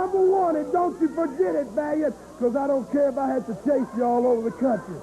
ever want it, don't you forget it, Valiant, because I don't care if I have to chase you all over the country.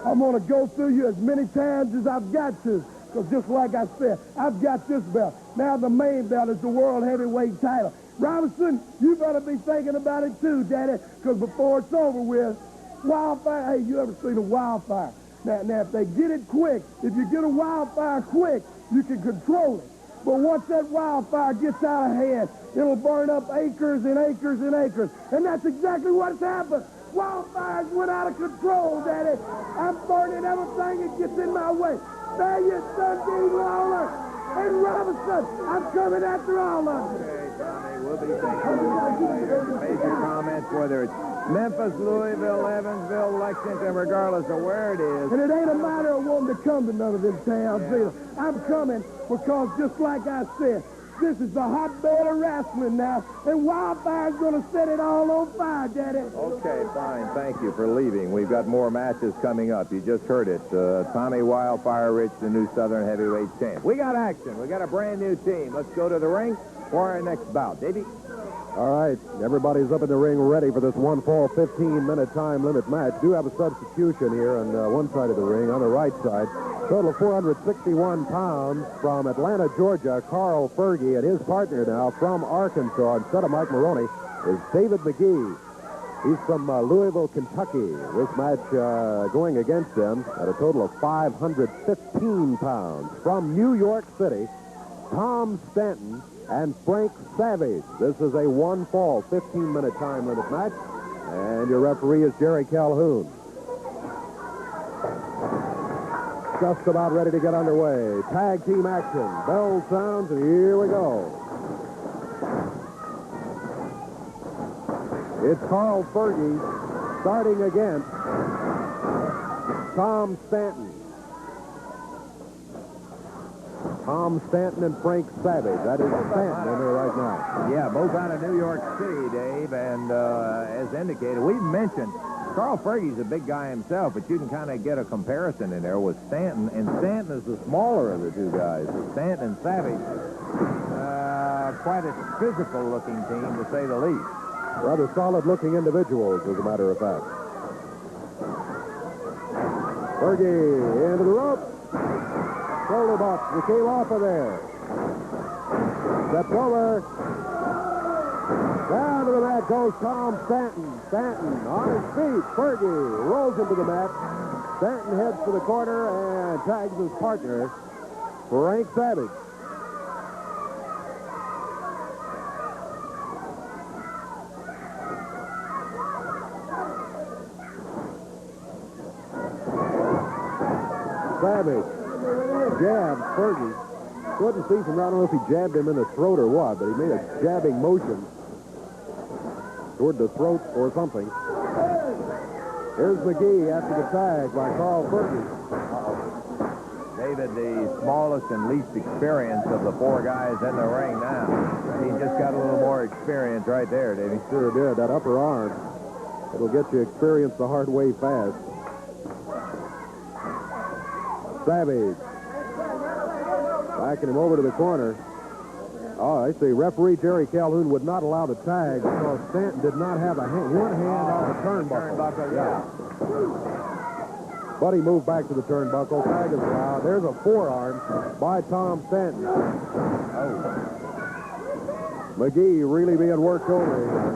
I'm going to go through you as many times as I've got to, because just like I said, I've got this belt. Now the main belt is the World Heavyweight title. Robinson, you better be thinking about it too, Daddy, because before it's over with, Wildfire, hey, you ever seen a wildfire? Now, if they get it quick, if you get a wildfire quick, you can control it. But once that wildfire gets out of hand, it'll burn up acres and acres and acres. And that's exactly what's happened. Wildfires went out of control, Daddy. I'm burning everything that gets in my way. Valiant, Dundee, Lawler, and Robinson, I'm coming after all of you. Okay, Tommy, we'll be thinking later. Major comments, whether it's Memphis, Louisville, Evansville, Lexington, regardless of where it is. And it ain't a matter of wanting to come to none of them towns either. I'm coming because, just like I said, this is the hotbed of wrestling now, and Wildfire's going to set it all on fire, Daddy. Okay, fine. Thank you for leaving. We've got more matches coming up. You just heard it. Tommy Wildfire Rich, the new Southern Heavyweight champ. We got action. We got a brand new team. Let's go to the ring for our next bout. Davey? All right, everybody's up in the ring ready for this one fall 15-minute time limit match. Do have a substitution here on one side of the ring. On the right side, total 461 pounds from Atlanta, Georgia, Carl Fergie, and his partner now from Arkansas, instead of Mike Maroney, is David McGee. He's from Louisville, Kentucky. This match going against them at a total of 515 pounds. From New York City, Tom Stanton and Frank Savage. This is a one-fall 15-minute time limit match, and your referee is Jerry Calhoun. Just about ready to get underway. Tag team action. Bell sounds, and here we go. It's Carl Fergie starting against Tom Stanton. Tom Stanton and Frank Savage. That is Stanton in there right now. Yeah, both out of New York City, Dave, and as indicated, we've mentioned Carl Fergie's a big guy himself, but you can kind of get a comparison in there with Stanton, and Stanton is the smaller of the two guys. Stanton and Savage, quite a physical-looking team, to say the least. Rather solid-looking individuals, as a matter of fact. Fergie into the rope. Shoulder box. We came off of there. Steps over. Down to the mat goes Tom Stanton. Stanton on his feet. Fergie rolls into the mat. Stanton heads to the corner and tags his partner, Frank Savage. Savage jabbed Fergie. Couldn't see from, I don't know if he jabbed him in the throat or what, but he made a jabbing motion toward the throat or something. Here's McGee after the tag by Carl Fergie. David, the smallest and least experienced of the four guys in the ring now. He just got a little more experience right there, Davey. Sure did. That upper arm, it'll get you experience the hard way fast. Savage. Backing him over to the corner. Oh, I see. Referee Jerry Calhoun would not allow the tag because Stanton did not have one hand on the turnbuckle. Yeah. But he moved back to the turnbuckle. Tag is allowed. There's a forearm by Tom Stanton. Oh. McGee really being worked over here.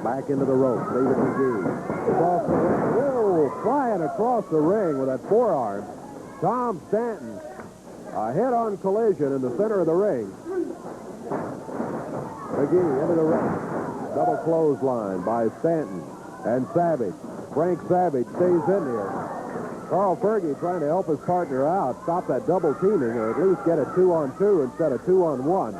Back into the rope. David McGee. Across the ring. Whoa, flying across the ring with that forearm. Tom Stanton. A head-on collision in the center of the ring. McGee into the ring. Double clothesline by Stanton and Savage. Frank Savage stays in here. Carl Fergie trying to help his partner out, stop that double teaming, or at least get a 2-on-2 instead of 2-on-1.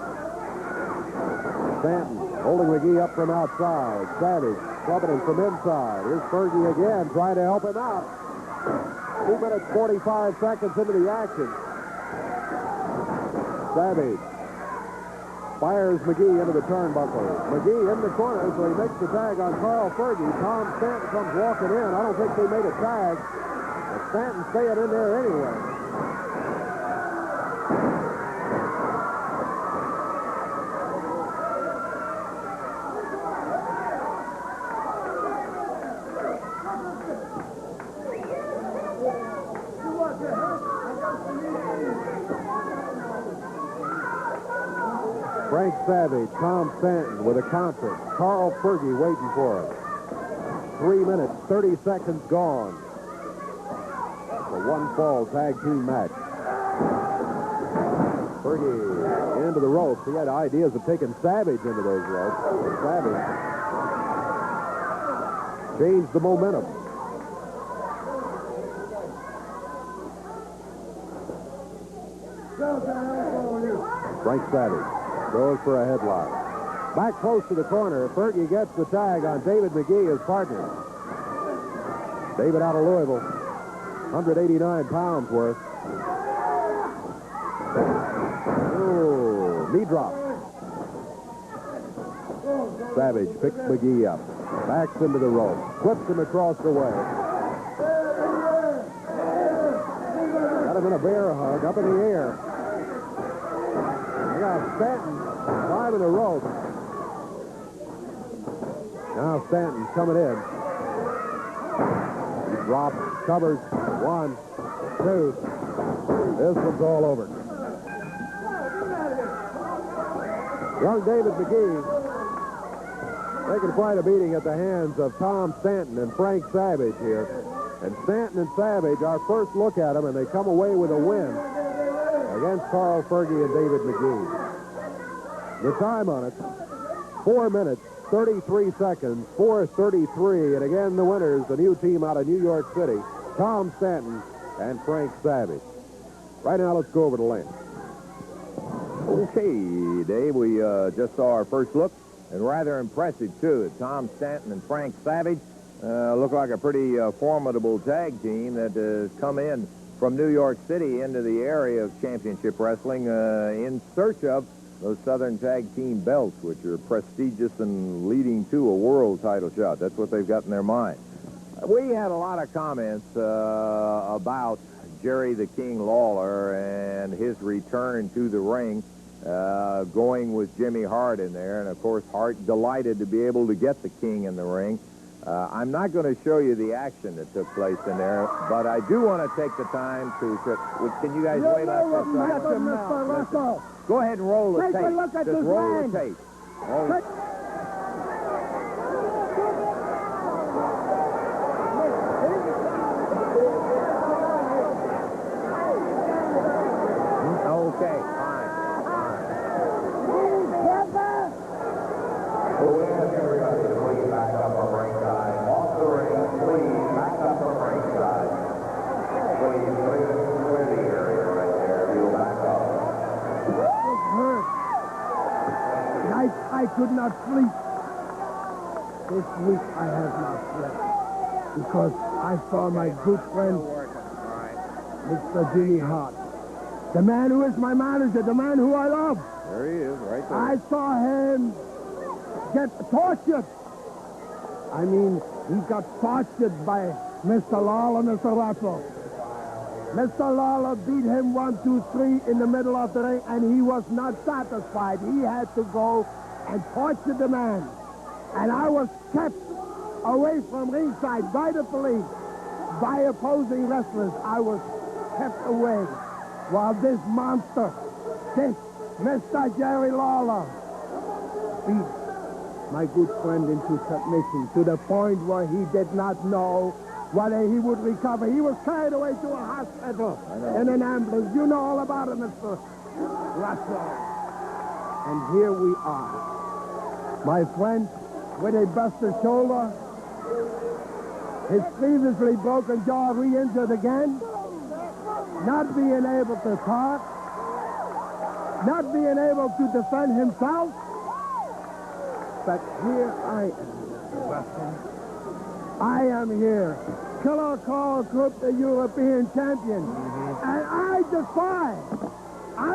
Stanton holding McGee up from outside. Savage clubbing him from inside. Here's Fergie again trying to help him out. 2 minutes, 45 seconds into the action. Savage fires McGee into the turnbuckle. McGee in the corner, so he makes the tag on Carl Fergie. Tom Stanton comes walking in. I don't think they made a tag. But Stanton staying in there anyway. Frank Savage, Tom Stanton with a counter. Carl Fergie waiting for him. 3 minutes, 30 seconds gone. It's a one-fall tag team match. Fergie into the ropes. He had ideas of taking Savage into those ropes. Savage changed the momentum. Frank Savage goes for a headlock. Back close to the corner. Fergie gets the tag on David McGee, his partner. David out of Louisville. 189 pounds worth. Oh, knee drop. Savage picks McGee up. Backs into the rope. Flips him across the way. Got him in a bear hug up in the air. Now Stanton climbing the rope. Now Stanton's coming in. He drops, covers. 1, 2. This one's all over. Young David McGee taking quite a beating at the hands of Tom Stanton and Frank Savage here. And Stanton and Savage, our first look at them, and they come away with a win against Carl Fergie and David McGee. The time on it, 4 minutes, 33 seconds, 4:33. And again, the winners, the new team out of New York City, Tom Stanton and Frank Savage. Right now, let's go over to Lance. Okay, Dave, we just saw our first look, and rather impressive, too. Tom Stanton and Frank Savage look like a pretty formidable tag team that has come in from New York City into the area of championship wrestling in search of those Southern Tag Team belts, which are prestigious and leading to a world title shot. That's what they've got in their mind. We had a lot of comments about Jerry the King Lawler and his return to the ring, going with Jimmy Hart in there. And, of course, Hart delighted to be able to get the King in the ring. I'm not going to show you the action that took place in there, but I do want to take the time to... Can you guys wait up this time? Go ahead and roll the tape. Take a look at Just this roll man. the tape. Roll the... Okay, fine. We ask everybody to please back up from ringside. Off the ring, please back up from ringside. Please clear the area right there. You'll back up. was hurt. Nights I could not sleep. This week I have not slept because I saw my good friend, Mr. Jimmy Hart. The man who is my manager, the man who I love. There he is, right there. I saw him get tortured. I mean, he got tortured by Mr. Lawler, Mr. Russell. Mr. Lawler beat him 1, 2, 3 in the middle of the ring, and he was not satisfied. He had to go and torture the man. And I was kept away from ringside by the police, by opposing wrestlers. I was kept away while this monster, this Mr. Jerry Lawler, beat my good friend into submission to the point where he did not know whether he would recover. He was carried away to a hospital in an ambulance. You know all about it, Mr. Russell. And here we are. My friend with a busted shoulder, his previously broken jaw re-injured again, not being able to talk, not being able to defend himself. But here I am, Russell. I am here. Killer Carl Krupp, the European champion. And I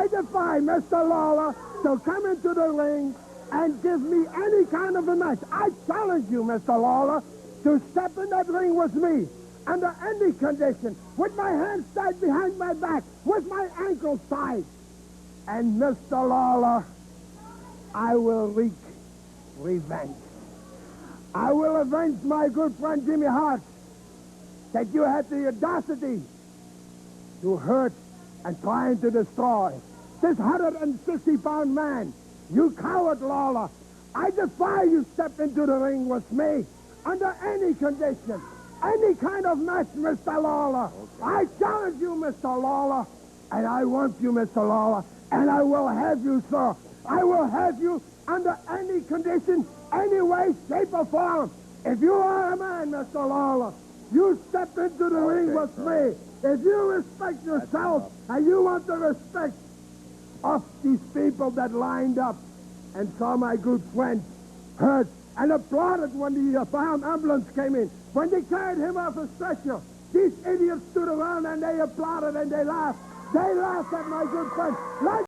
defy Mr. Lawler to come into the ring and give me any kind of a match. I challenge you, Mr. Lawler, to step in that ring with me under any condition, with my hands tied behind my back, with my ankles tied. And Mr. Lawler, I will wreak revenge. I will avenge my good friend Jimmy Hart, that you had the audacity to hurt and trying to destroy this 160-pound man You coward, Lawler. I defy you step into the ring with me under any condition, any kind of match, Mr. Lawler. Okay. I challenge you, Mr. Lawler, and I want you, Mr. Lawler, and I will have you, sir. I will have you under any condition, any way, shape, or form. If you are a man, Mr. Lawler, you step into the ring with me. If you respect yourself and you want the respect of these people that lined up and saw my good friend hurt and applauded when the fire ambulance came in, when they carried him off a stretcher, these idiots stood around and they applauded and they laughed. They laughed at my good friend. Like